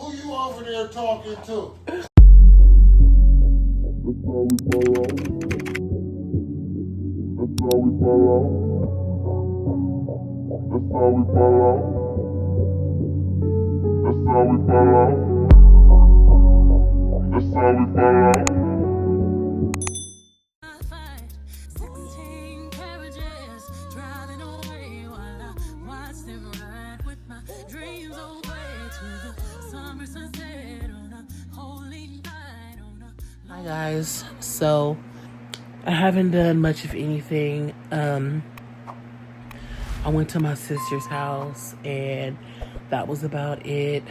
Who you over there talking to? Hi guys, so I haven't done much of anything. I went to my sister's house and that was about it.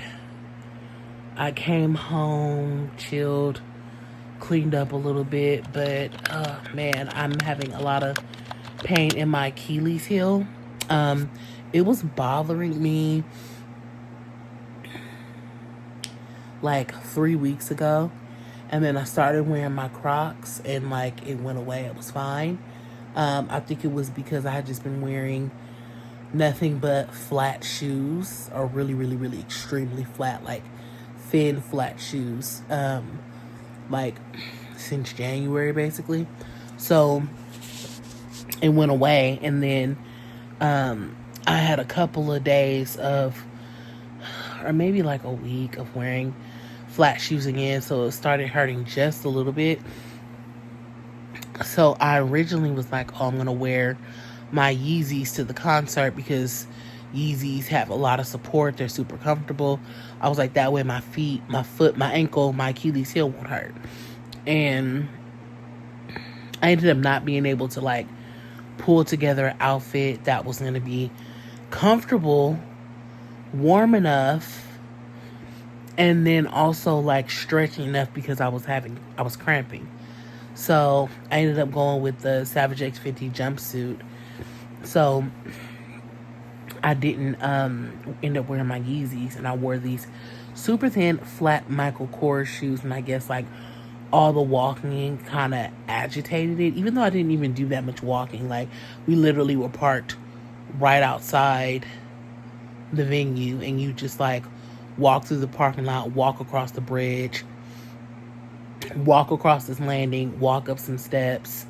I came home, chilled, cleaned up a little bit, but man, I'm having a lot of pain in my Achilles heel. It was bothering me like 3 weeks ago, and then I started wearing my Crocs and like it went away. It was fine. I think it was because I had just been wearing nothing but flat shoes, or really extremely flat, like thin flat shoes, like since January basically. So it went away, and then I had a couple of days of, or maybe like a week of wearing flat shoes again, so it started hurting just a little bit. So I originally was like, oh, I'm gonna wear my Yeezys to the concert because Yeezys have a lot of support, they're super comfortable. I was like, that way my feet, my foot, my ankle, my Achilles heel won't hurt. And I ended up not being able to like pull together an outfit that was going to be comfortable, warm enough, and then also like stretchy enough because I was cramping. So I ended up going with the Savage X50 jumpsuit. So I didn't end up wearing my Yeezys, and I wore these super thin flat Michael Kors shoes, and I guess like all the walking kind of agitated it, even though I didn't even do that much walking. Like, we literally were parked right outside the venue, and you just like walk through the parking lot, walk across the bridge, walk across this landing, walk up some steps,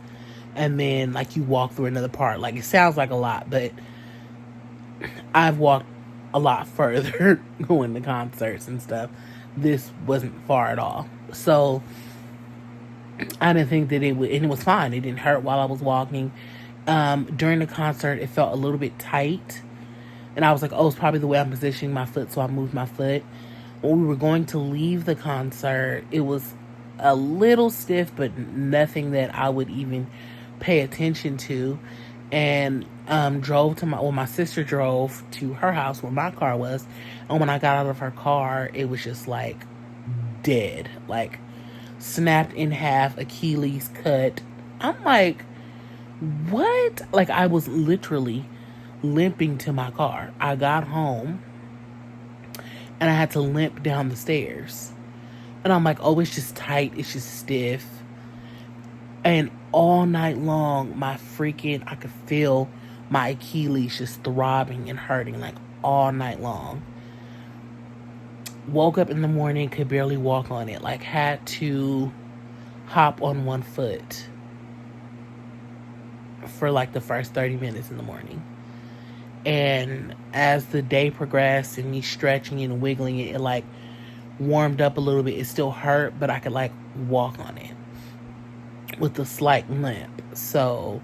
and then like you walk through another part. Like, it sounds like a lot, but I've walked a lot further going to concerts and stuff. This wasn't far at all. So I didn't think that it would, and it was fine. It didn't hurt while I was walking. During the concert, it felt a little bit tight, and I was like, oh, it's probably the way I'm positioning my foot, so I moved my foot. When we were going to leave the concert, it was a little stiff, but nothing that I would even pay attention to. And my sister drove to her house where my car was, and when I got out of her car, it was just like dead, like snapped in half, Achilles cut. I'm like, what? Like, I was literally limping to my car. I got home and I had to limp down the stairs, and I'm like, oh, it's just tight, it's just stiff. And all night long, I could feel my Achilles just throbbing and hurting, like all night long. Woke up in the morning, could barely walk on it, like had to hop on one foot for like the first 30 minutes in the morning. And as the day progressed and me stretching and wiggling it, it like warmed up a little bit. It still hurt, but I could like walk on it with a slight limp. So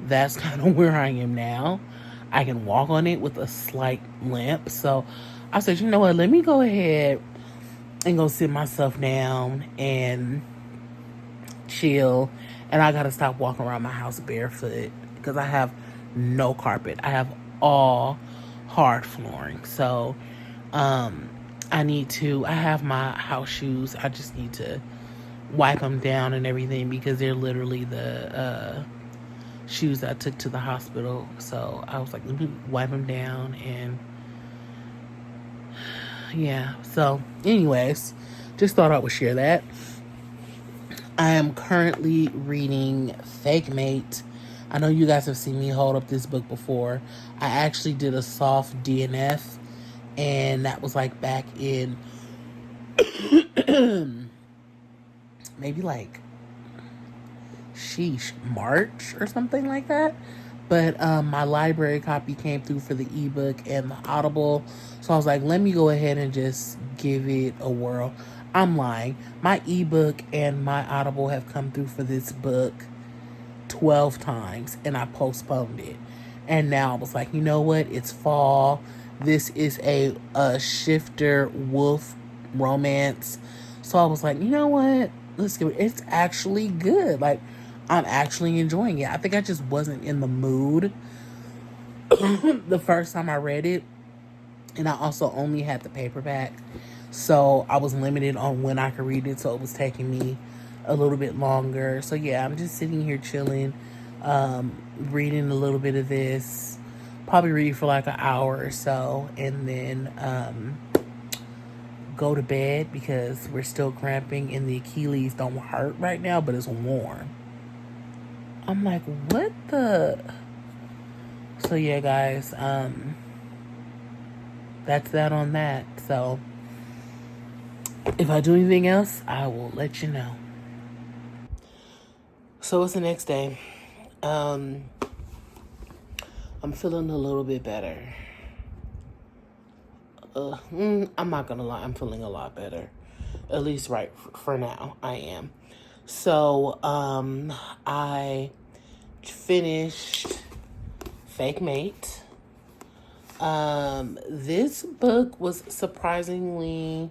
that's kind of where I am now. I can walk on it with a slight limp. So I said, you know what, let me go ahead and go sit myself down and chill. And I gotta stop walking around my house barefoot because I have no carpet. I have all hard flooring. So I have my house shoes. I just need to wipe them down and everything because they're literally the shoes I took to the hospital. So I was like, let me wipe them down. And yeah, so anyways, just thought I would share that. I am currently reading Fake Mate. I know you guys have seen me hold up this book before. I actually did a soft DNF, and that was like back in maybe like March or something like that. But my library copy came through for the ebook and the Audible. So I was like, let me go ahead and just give it a whirl. I'm lying. My ebook and my Audible have come through for this book 12 times and I postponed it. And now I was like, you know what? It's fall. This is a shifter wolf romance. So I was like, you know what? Let's do it. It's actually good. Like, I'm actually enjoying it. I think I just wasn't in the mood the first time I read it. And I also only had the paperback. So I was limited on when I could read it. So it was taking me a little bit longer. So yeah, I'm just sitting here chilling, reading a little bit of this. Probably read for like an hour or so. And then go to bed because we're still cramping and the Achilles don't hurt right now, but it's warm. I'm like, what the? So yeah, guys, that's that on that. So if I do anything else, I will let you know. So it's the next day. I'm feeling a little bit better. I'm not gonna lie, I'm feeling a lot better. At least right for now, I am. So, I finished Fake Mate. This book was surprisingly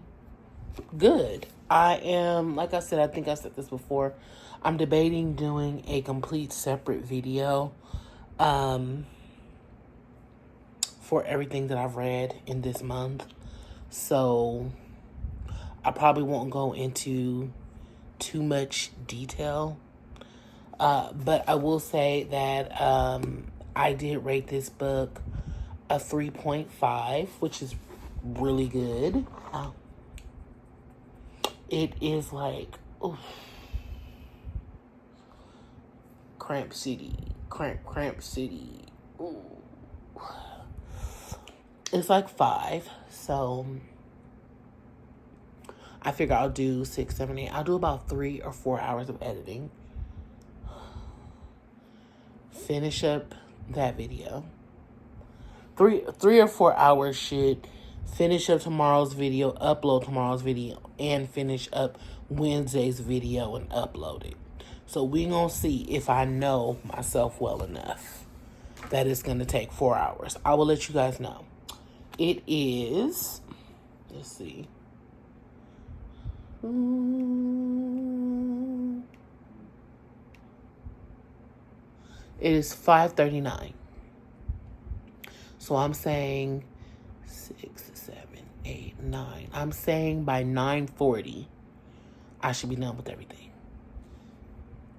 good. I am, like I said, I think I said this before, I'm debating doing a complete separate video, for everything that I've read in this month. So I probably won't go into too much detail. But I will say that I did rate this book a 3.5, which is really good. It is like, oof, Cramp City. Ooh. It's like 5, so I figure I'll do 6, 7, 8. I'll do about 3 or 4 hours of editing. Finish up that video. 3 or 4 hours should finish up tomorrow's video, upload tomorrow's video, and finish up Wednesday's video and upload it. So we gonna see if I know myself well enough that it's gonna take 4 hours. I will let you guys know. It is, let's see. It is 5:39. So I'm saying 6, 7, 8, 9. I'm saying by 9:40, I should be done with everything.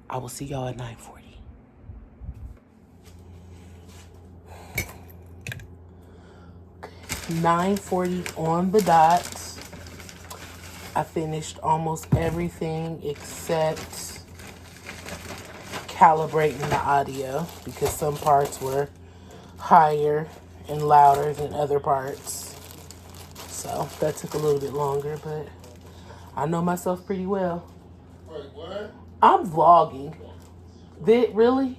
I will see y'all at 9:40. 9:40 on the dot. I finished almost everything except calibrating the audio because some parts were higher and louder than other parts. So that took a little bit longer, but I know myself pretty well. Wait, what? I'm vlogging. Really?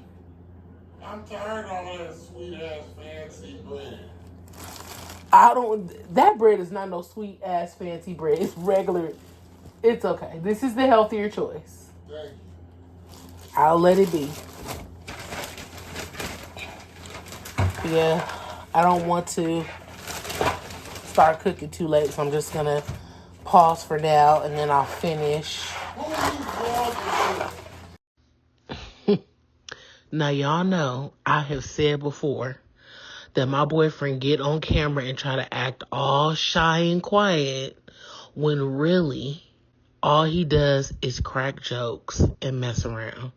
I'm tired of all that sweet ass fancy bread. That bread is not no sweet ass fancy bread. It's regular. It's okay. This is the healthier choice. Thank you. I'll let it be. Yeah, I don't want to start cooking too late, so I'm just gonna pause for now and then I'll finish. Now y'all know I have said before that my boyfriend get on camera and try to act all shy and quiet when really all he does is crack jokes and mess around.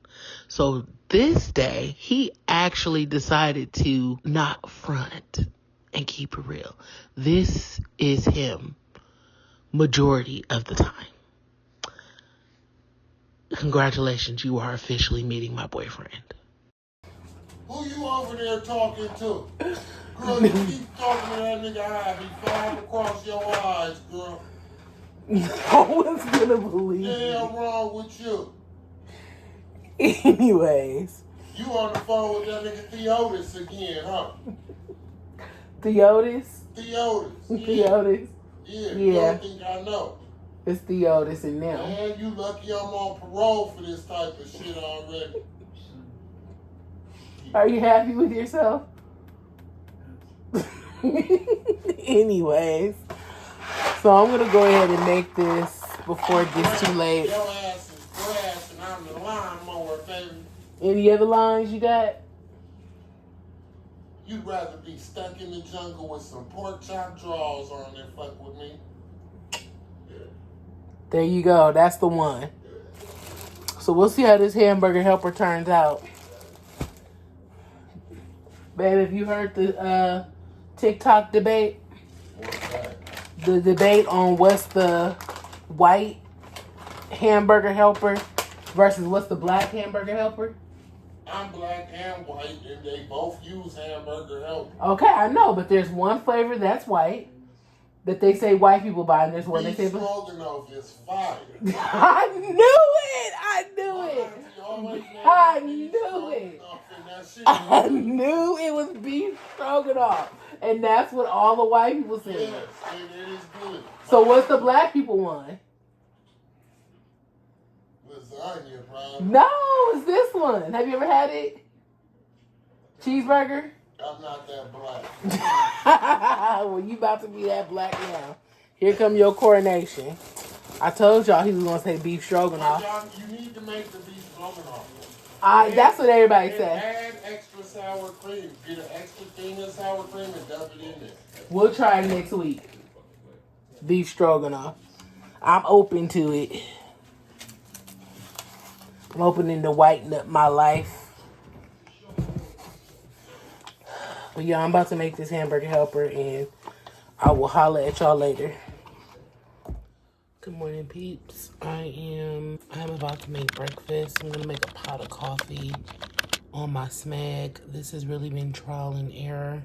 So this day, he actually decided to not front and keep it real. This is him majority of the time. Congratulations, you are officially meeting my boyfriend. Who you over there talking to? Girl, you keep talking to that nigga eye. Be flying across your eyes, girl. No one's gonna believe The hell me. wrong with you? Anyways. You on the phone with that nigga Theotis again, huh? Theotis? Theotis. Theotis? Yeah. Yeah. You don't think I know? It's Theotis and them. Man, you lucky I'm on parole for this type of shit already. Are you happy with yourself? Anyways. So I'm going to go ahead and make this before it gets too late. Your ass is grass and I'm the lawnmower, baby. Any other lines you got? You'd rather be stuck in the jungle with some pork chop drawers on than fuck with me. There you go. That's the one. So we'll see how this Hamburger Helper turns out. Babe, have you heard the TikTok debate? What's that? The debate on what's the white Hamburger Helper versus what's the black Hamburger Helper? I'm black and white, and they both use Hamburger Helper. Okay, I know, but there's one flavor that's white that they say white people buy, and there's one they say black. Stroganoff is fire. I knew it! I knew it was beef stroganoff. And that's what all the white people say. Yes, and it is good. So what's the black people one? Lasagna, probably. No, it's this one. Have you ever had it? Cheeseburger? I'm not that black. Well, you about to be that black now. Here come your coronation. I told y'all he was going to say beef stroganoff. You need to make the beef stroganoff. That's what everybody And says. add extra sour cream. Get an extra thing of sour cream and dump it in there. We'll try it next week. Beef stroganoff. I'm open to it. I'm opening to whiten up my life. But yeah, I'm about to make this Hamburger Helper and I will holler at y'all later. Good morning, peeps. I'm about to make breakfast. I'm gonna make a pot of coffee on my Smeg. This has really been trial and error.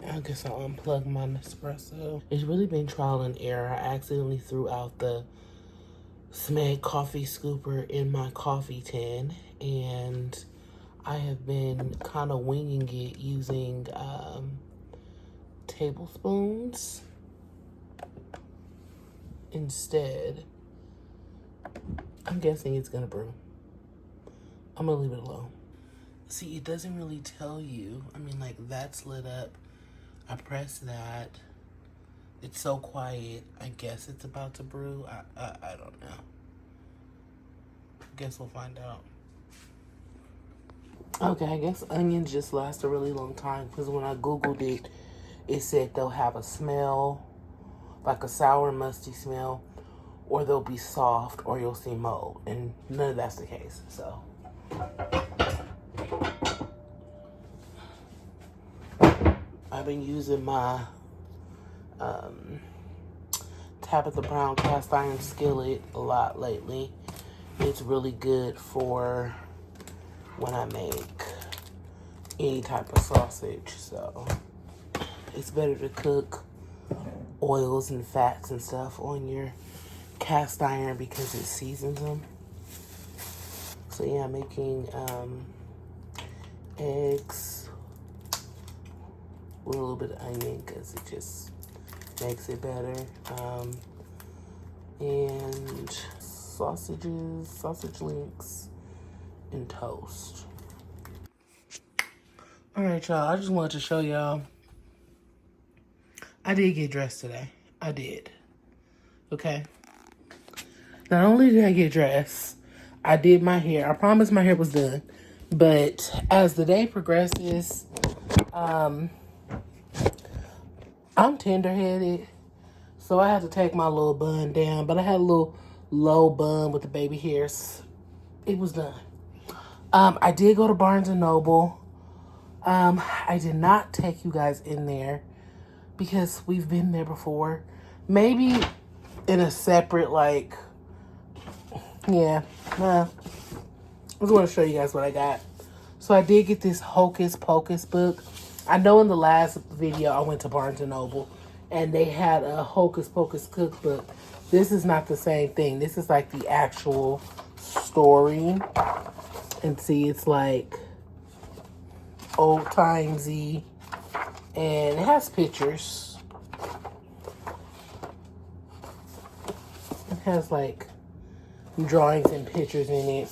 I guess I'll unplug my Nespresso. It's really been trial and error. I accidentally threw out the Smeg coffee scooper in my coffee tin, and I have been kind of winging it using tablespoons instead. I'm guessing it's gonna brew. I'm gonna leave it alone. See, it doesn't really tell you. I mean, like, that's lit up. I press that. It's so quiet. I guess it's about to brew. I don't know. Guess we'll find out. Okay, I guess onions just last a really long time because when I Googled it, it said they'll have a smell, like a sour, musty smell, or they'll be soft, or you'll see mold. And none of that's the case, so. I've been using my Tabitha Brown cast iron skillet a lot lately. It's really good for when I make any type of sausage, so it's better to cook oils and fats and stuff on your cast iron because it seasons them. So yeah, I'm making eggs with a little bit of onion because it just makes it better. And sausages, sausage links, and toast. Alright, y'all, I just wanted to show y'all. I did get dressed today. I did. Okay. Not only did I get dressed, I did my hair. I promised my hair was done. But as the day progresses, I'm tender-headed. So I had to take my little bun down. But I had a little low bun with the baby hairs. It was done. I did go to Barnes & Noble. I did not take you guys in there because we've been there before. Maybe in a separate, like, yeah. I just want to show you guys what I got. So I did get this Hocus Pocus book. I know in the last video I went to Barnes and Noble and they had a Hocus Pocus cookbook. This is not the same thing. This is like the actual story. And see, it's like old timesy and it has pictures. It has like drawings and pictures in it.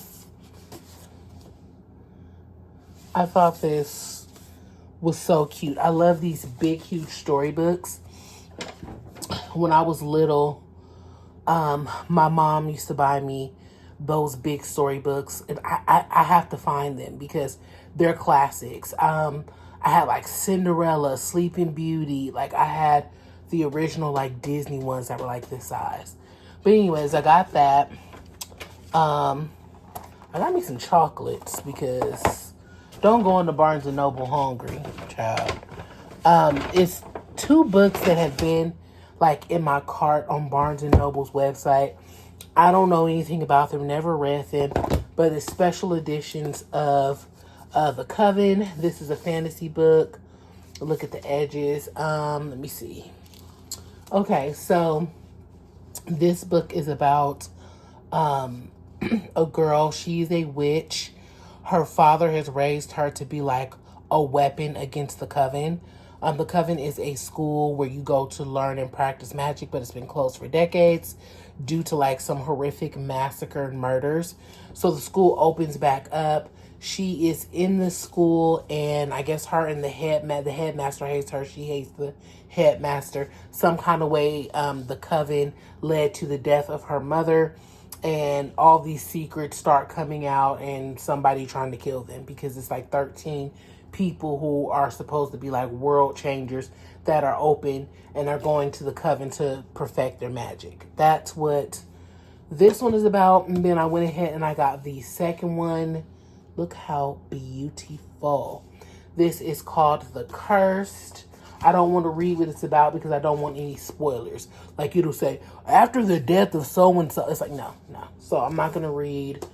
I thought this was so cute. I love these big, huge storybooks. When I was little, my mom used to buy me those big storybooks, and I have to find them because they're classics. I had like Cinderella, Sleeping Beauty. Like I had the original like Disney ones that were like this size. But anyways, I got that. I got me some chocolates because don't go into Barnes and Noble hungry, child. It's 2 books that have been like in my cart on Barnes and Noble's website. I don't know anything about them, never read them, but it's special editions of The Coven. This is a fantasy book. Look at the edges. Let me see. Okay, so this book is about a girl. She's a witch. Her father has raised her to be like a weapon against the Coven. The Coven is a school where you go to learn and practice magic, but it's been closed for decades due to like some horrific massacre and murders. So the school opens back up. She is in the school, and I guess her and the headmaster hates her. She hates the headmaster. Some kind of way, the Coven led to the death of her mother, and all these secrets start coming out, and somebody trying to kill them because it's like 13 people who are supposed to be like world changers that are open and are going to the Coven to perfect their magic. That's what this one is about. And then I went ahead and I got the second one. Look how beautiful. This is called The Cursed. I don't want to read what it's about because I don't want any spoilers. Like it'll say, after the death of so-and-so. It's like, no. So I'm not going to read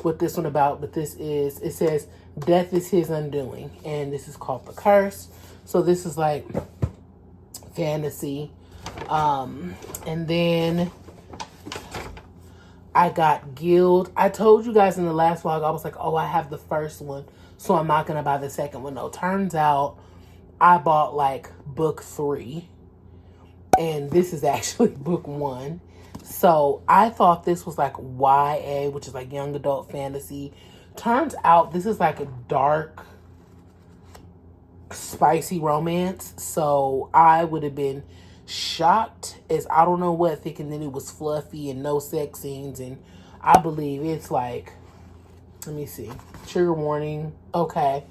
what this one about. But this is, it says, death is his undoing. And this is called The Curse. So this is like fantasy. And then I got Guild. I told you guys in the last vlog, I was like, oh, I have the first one, so I'm not going to buy the second one. No, turns out I bought like book 3, and this is actually book 1. So I thought this was like YA, which is like young adult fantasy. Turns out this is like a dark, spicy romance. So I would have been shocked as I don't know what, thinking that it was fluffy and no sex scenes. And I believe it's like, let me see, trigger warning. Okay.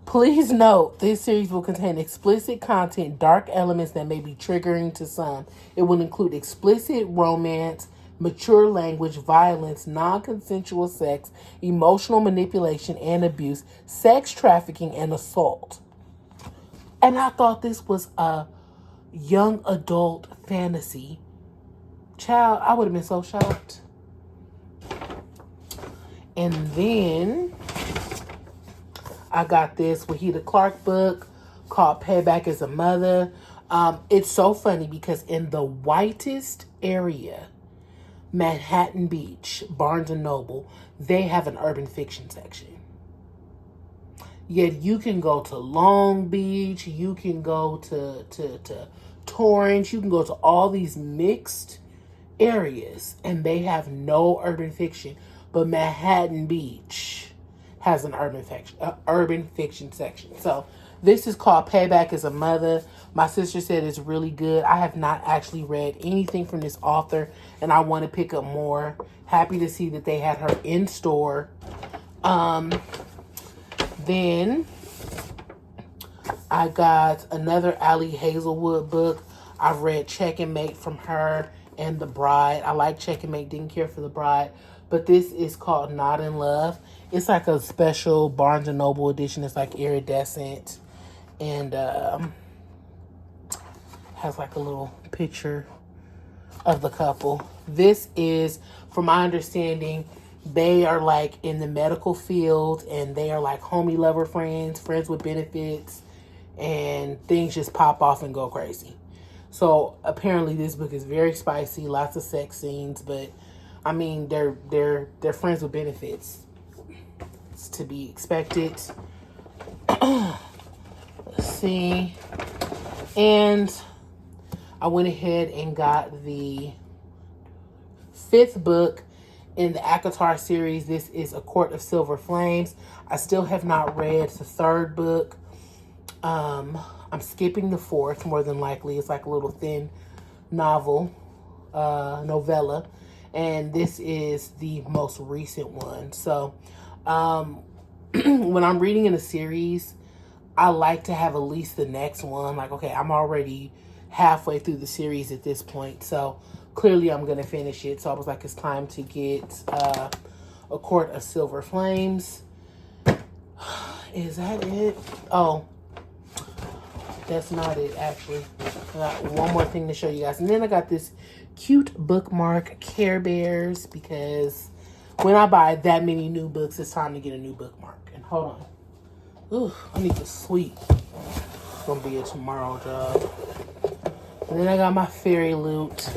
Please note, this series will contain explicit content, dark elements that may be triggering to some. It will include explicit romance, mature language, violence, non-consensual sex, emotional manipulation and abuse, sex trafficking, and assault. And I thought this was a young adult fantasy. Child, I would have been so shocked. And then I got this Wahida Clark book called Payback as a Mother. It's so funny because in the whitest area, Manhattan Beach, Barnes and Noble, they have an urban fiction section. Yet you can go to Long Beach, you can go to Torrance, you can go to all these mixed areas, and they have no urban fiction. But Manhattan Beach has an urban fiction section. So this is called Payback as a Mother. My sister said it's really good. I have not actually read anything from this author, and I want to pick up more. Happy to see that they had her in store. Then I got another Ali Hazelwood book. I've read Check and Mate from her and The Bride. I like Check and Mate, didn't care for The Bride. But this is called Not in Love. It's like a special Barnes and Noble edition. It's like iridescent. And has like a little picture of the couple. This is, from my understanding, they are like in the medical field, and they are like homie lover friends with benefits. and things just pop off and go crazy. So apparently this book is very spicy, lots of sex scenes, but I mean they're friends with benefits. It's to be expected. Let's see. And I went ahead and got the 5th book in the ACOTAR series. This is A Court of Silver Flames. I still have not read the 3rd book. I'm skipping the 4th, more than likely. It's like a little thin novella. And this is the most recent one. So, when I'm reading in a series, I like to have at least the next one. Like, okay, I'm already halfway through the series at this point. So, clearly I'm going to finish it. So, I was like, it's time to get A Court of Silver Flames. Is that it? Oh, that's not it, actually. I got one more thing to show you guys. And then I got this cute bookmark, Care Bears, because when I buy that many new books, it's time to get a new bookmark. And hold on. Ooh, I need to sleep. It's going to be a tomorrow job. And then I got my fairy loot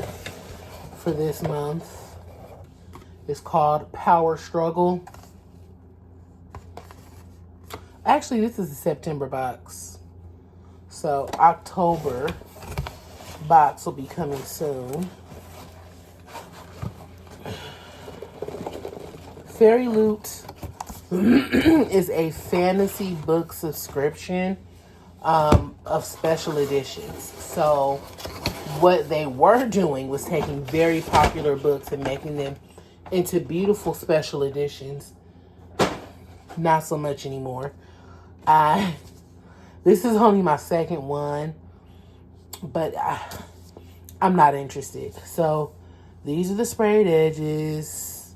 for this month. It's called Power Struggle. Actually, this is the September box. So, October box will be coming soon. Fairy Loot is a fantasy book subscription of special editions. So, what they were doing was taking very popular books and making them into beautiful special editions. Not so much anymore. This is only my 2nd one, but I'm not interested. So, these are the sprayed edges.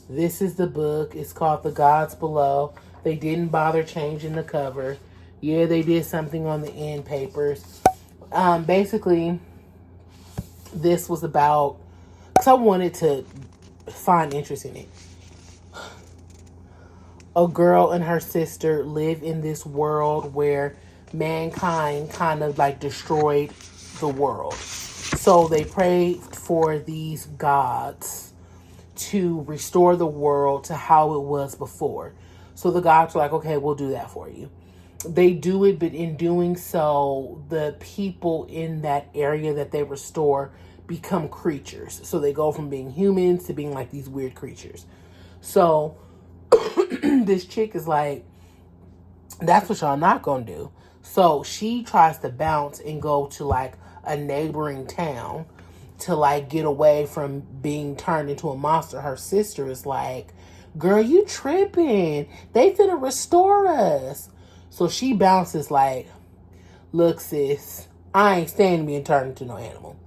This is the book. It's called The Gods Below. They didn't bother changing the cover. Yeah, they did something on the end papers. Basically, this was about, because I wanted to find interest in it. A girl and her sister live in this world where mankind kind of like destroyed the world. So they prayed for these gods to restore the world to how it was before. So the gods are like, okay, we'll do that for you. They do it, but in doing so, the people in that area that they restore become creatures. So they go from being humans to being like these weird creatures. So this chick is like, that's what y'all not gonna do. So she tries to bounce and go to like a neighboring town to like get away from being turned into a monster. Her sister is like, girl, you tripping. They finna restore us. So she bounces like, look, sis, I ain't staying being turned into no animal.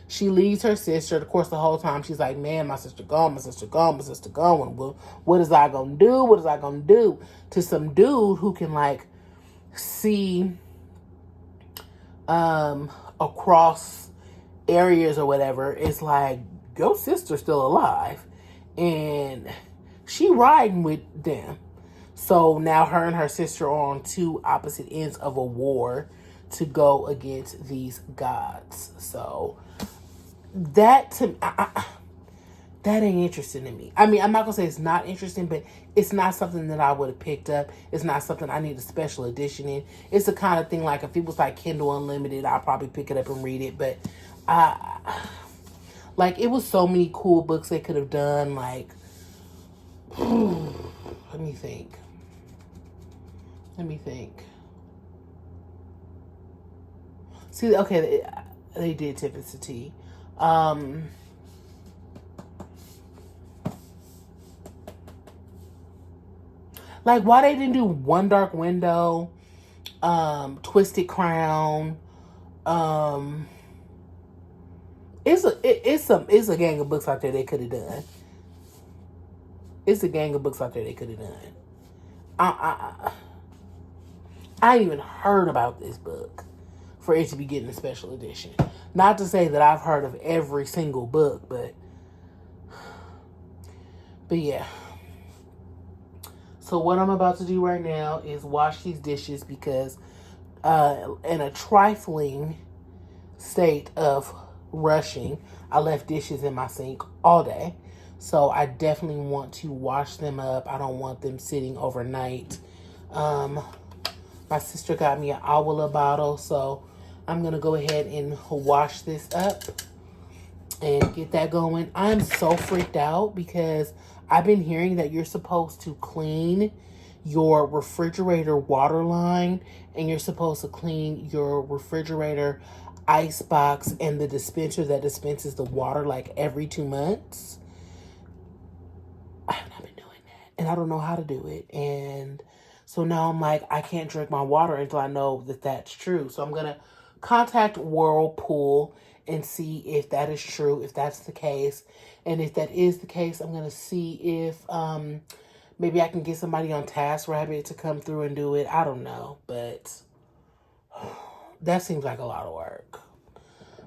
She leaves her sister. Of course, the whole time she's like, man, my sister gone, my sister gone, my sister gone. What is I gonna do? What is I gonna do? To some dude who can like see across areas or whatever. It's like, your sister's still alive. And she riding with them. So now her and her sister are on 2 opposite ends of a war to go against these gods. So that to that ain't interesting to me. I mean, I'm not gonna say it's not interesting, but it's not something that I would have picked up. It's not something I need a special edition in. It's the kind of thing like if it was like Kindle Unlimited, I'll probably pick it up and read it. But like it was so many cool books they could have done. Like, let me think. See, okay, they did Tip It's a Tea. Like, why they didn't do One Dark Window, Twisted Crown, it's a gang of books out there they could have done. It's a gang of books out there they could have done. I even heard about this book for it to be getting a special edition. Not to say that I've heard of every single book, but yeah. So what I'm about to do right now is wash these dishes because in a trifling state of rushing. I left dishes in my sink all day. So I definitely want to wash them up. I don't want them sitting overnight. My sister got me an Awala bottle, so I'm going to go ahead and wash this up and get that going. I'm so freaked out because I've been hearing that you're supposed to clean your refrigerator water line and you're supposed to clean your refrigerator ice box and the dispenser that dispenses the water like every 2 months. I have not been doing that and I don't know how to do it. And so now I'm like, I can't drink my water until I know that that's true. So I'm going to contact Whirlpool and see if that is true, if that's the case. And if that is the case, I'm going to see if maybe I can get somebody on TaskRabbit to come through and do it. I don't know, but that seems like a lot of work.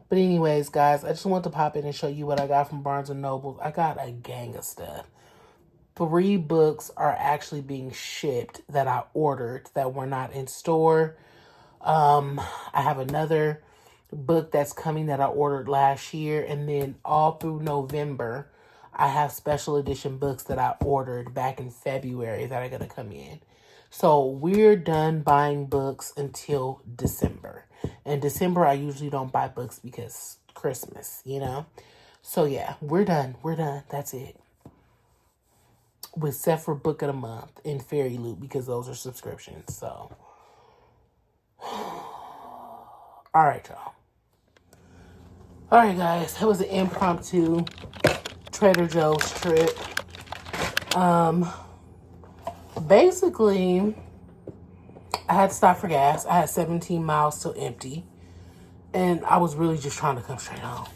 But anyways, guys, I just want to pop in and show you what I got from Barnes & Noble. I got a gang of stuff. 3 books are actually being shipped that I ordered that were not in store. I have another book that's coming that I ordered last year. And then all through November, I have special edition books that I ordered back in February that are going to come in. So we're done buying books until December. In December, I usually don't buy books because Christmas, you know. So yeah, we're done. We're done. That's it. Except for Book of the Month and Fairy Loot because those are subscriptions. So, all right, y'all. All right, guys. That was an impromptu Trader Joe's trip. Basically, I had to stop for gas. I had 17 miles till empty, and I was really just trying to come straight home.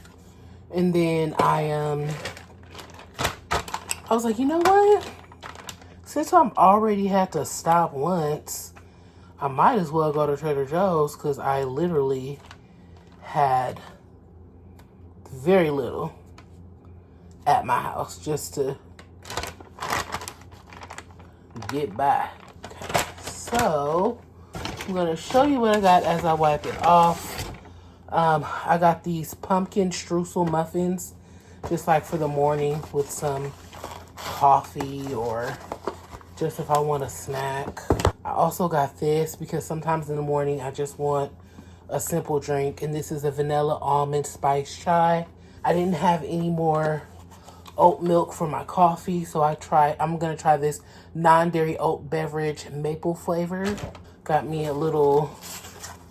And then I was like, you know what? Since I'm already had to stop once, I might as well go to Trader Joe's because I literally had very little at my house just to get by. Okay. So, I'm going to show you what I got as I wipe it off. I got these pumpkin streusel muffins, just like for the morning with some coffee or just if I want a snack. I also got this because sometimes in the morning I just want a simple drink, and this is a vanilla almond spice chai. I didn't have any more oat milk for my coffee, so I'm gonna try this non-dairy oat beverage maple flavor. Got me a little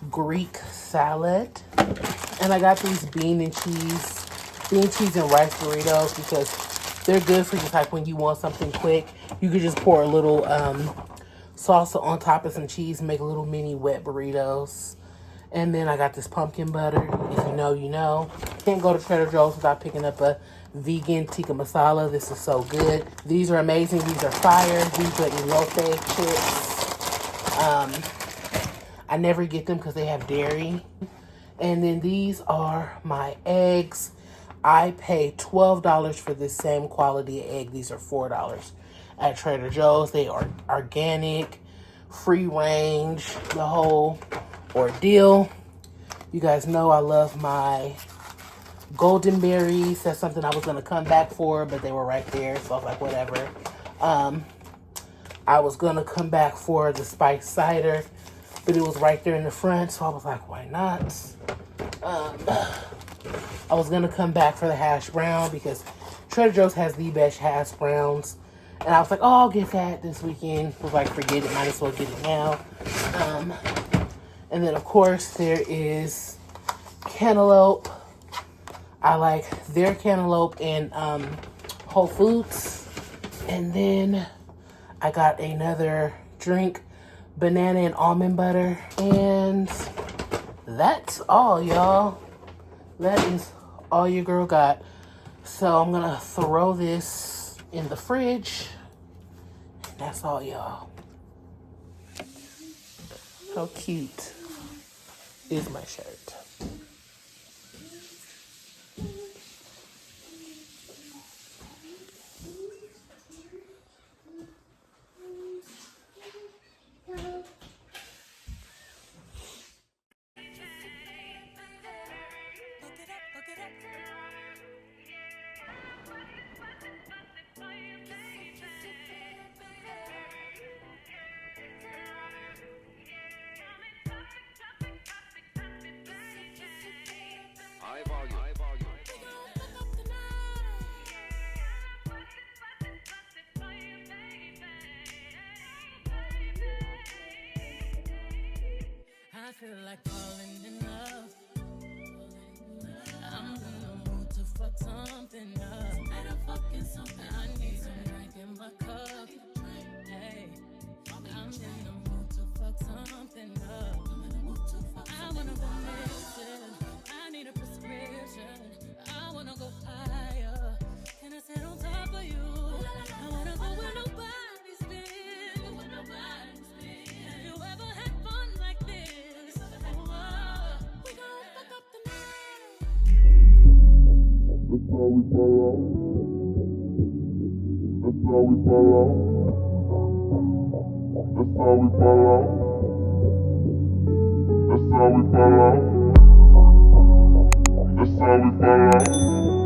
Greek salad, and I got these bean, cheese, and rice burritos because they're good for just like when you want something quick. You could just pour a little salsa on top of some cheese and make little mini wet burritos. And then I got this pumpkin butter. If you know, you know. Can't go to Trader Joe's without picking up a vegan tikka masala. This is so good. These are amazing. These are fire. These are elote chips. I never get them because they have dairy. And then these are my eggs. I pay $12 for this same quality egg. These are $4 at Trader Joe's. They are organic, free range, the whole ordeal. You guys know I love my golden berries. That's something I was going to come back for, but they were right there. So I was like, whatever. I was going to come back for the spiced cider, but it was right there in the front. So I was like, why not? I was going to come back for the hash brown because Trader Joe's has the best hash browns. And I was like, oh, I'll get that this weekend. I was like, forget it. Might as well get it now. And then, of course, there is cantaloupe. I like their cantaloupe in Whole Foods. And then I got another drink, banana and almond butter. And that's all, y'all. That is all your girl got. So I'm going to throw this in the fridge. And that's all, y'all. How cute is my shirt? feel like falling in love. I'm in the mood to fuck something up. I need some drink in my cup. Hey, I'm in the mood to fuck something up. I wanna go missing. I need a prescription. I wanna go higher. Can I sit on top of you? I wanna go where nobody's been. Have you ever had fun like this? Oh, we gon' fuck up the night. That's how we fall out. That's how we fall out. That's how we fall out. That's how we fall out. That's how we fall out.